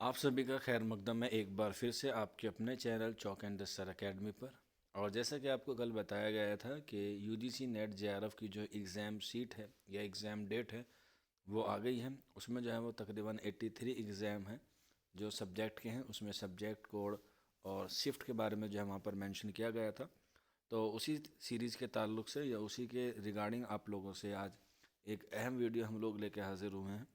आप सभी का खैर मकदम है एक बार फिर से आपके अपने चैनल चौक एंड दस्तर अकेडमी पर। और जैसा कि आपको कल बताया गया था कि यूजीसी नेट जेआरएफ की जो एग्ज़ाम सीट है या एग्ज़ाम डेट है वो आ गई है। उसमें जो है वो तकरीबन 83 एग्ज़ाम हैं जो सब्जेक्ट के हैं। उसमें सब्जेक्ट कोड और शिफ्ट के बारे में जो है वहाँ पर मेंशन किया गया था। तो उसी सीरीज़ के ताल्लुक़ से या उसी के रिगार्डिंग आप लोगों से आज एक अहम वीडियो हम लोग लेके हाज़िर हुए हैं।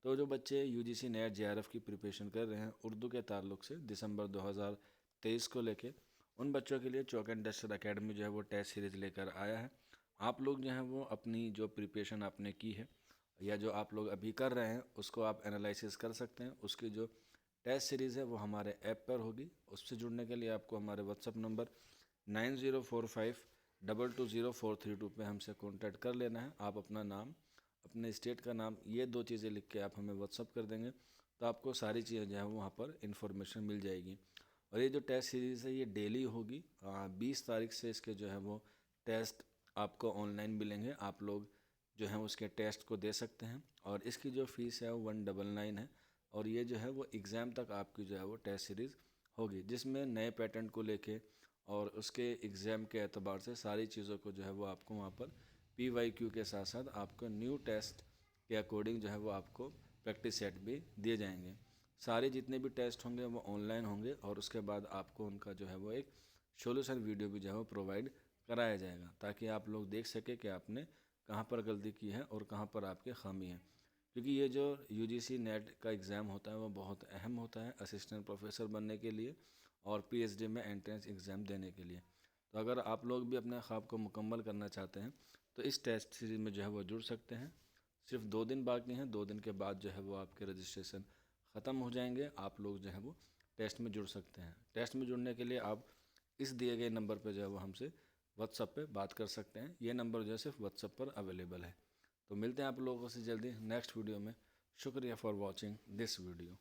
तो जो बच्चे यूजीसी नेट जेआरएफ की प्रिपरेशन कर रहे हैं उर्दू के ताल्लुक़ से दिसंबर 2023 को लेके, उन बच्चों के लिए चौक एंड डस्टर अकेडमी जो है वो टेस्ट सीरीज़ लेकर आया है। आप लोग जो हैं वो अपनी जो प्रिपरेशन आपने की है या जो आप लोग अभी कर रहे हैं उसको आप एनालिसिस कर सकते हैं। उसकी जो टेस्ट सीरीज़ है वो हमारे ऐप पर होगी। उससे जुड़ने के लिए आपको हमारे व्हाट्सअप नंबर 9045220432 पे हमसे कॉन्टैक्ट कर लेना है। आप अपना नाम, अपने स्टेट का नाम, ये 2 चीज़ें लिख के आप हमें व्हाट्सअप कर देंगे तो आपको सारी चीज़ें जो है वहाँ पर इन्फॉर्मेशन मिल जाएगी। और ये जो टेस्ट सीरीज़ है ये डेली होगी। 20 तारीख से इसके जो है वो टेस्ट आपको ऑनलाइन मिलेंगे। आप लोग जो हैं उसके टेस्ट को दे सकते हैं। और इसकी जो फ़ीस है वो 199 है। और ये जो है वो एग्ज़ाम तक आपकी जो है वो टेस्ट सीरीज़ होगी, जिसमें नए पैटर्न को लेके और उसके एग्ज़ाम के एतबार से सारी चीज़ों को जो है वो आपको वहाँ पर PYQ के साथ साथ आपको न्यू टेस्ट के अकॉर्डिंग जो है वो आपको प्रैक्टिस सेट भी दिए जाएंगे। सारे जितने भी टेस्ट होंगे वो ऑनलाइन होंगे और उसके बाद आपको उनका जो है वो एक सोल्यूशन वीडियो भी जो है वो प्रोवाइड कराया जाएगा ताकि आप लोग देख सकें कि आपने कहाँ पर गलती की है और कहाँ पर आपकी खामी है। क्योंकि ये जो यूजीसी नेट का एग्ज़ाम होता है वो बहुत अहम होता है असिस्टेंट प्रोफेसर बनने के लिए और PhD में एंट्रेंस एग्ज़ाम देने के लिए। तो अगर आप लोग भी अपने ख्वाब को मुकम्मल करना चाहते हैं तो इस टेस्ट सीरीज़ में जो है वो जुड़ सकते हैं। सिर्फ 2 दिन बाकी हैं। 2 दिन के बाद जो है वो आपके रजिस्ट्रेशन ख़त्म हो जाएंगे। आप लोग जो है वो टेस्ट में जुड़ सकते हैं। टेस्ट में जुड़ने के लिए आप इस दिए गए नंबर पर जो है वो हमसे व्हाट्सअप पे बात कर सकते हैं। ये नंबर जो है सिर्फ व्हाट्सअप पर अवेलेबल है। तो मिलते हैं आप लोगों से जल्दी नेक्स्ट वीडियो में। शुक्रिया फॉर वॉचिंग दिस वीडियो।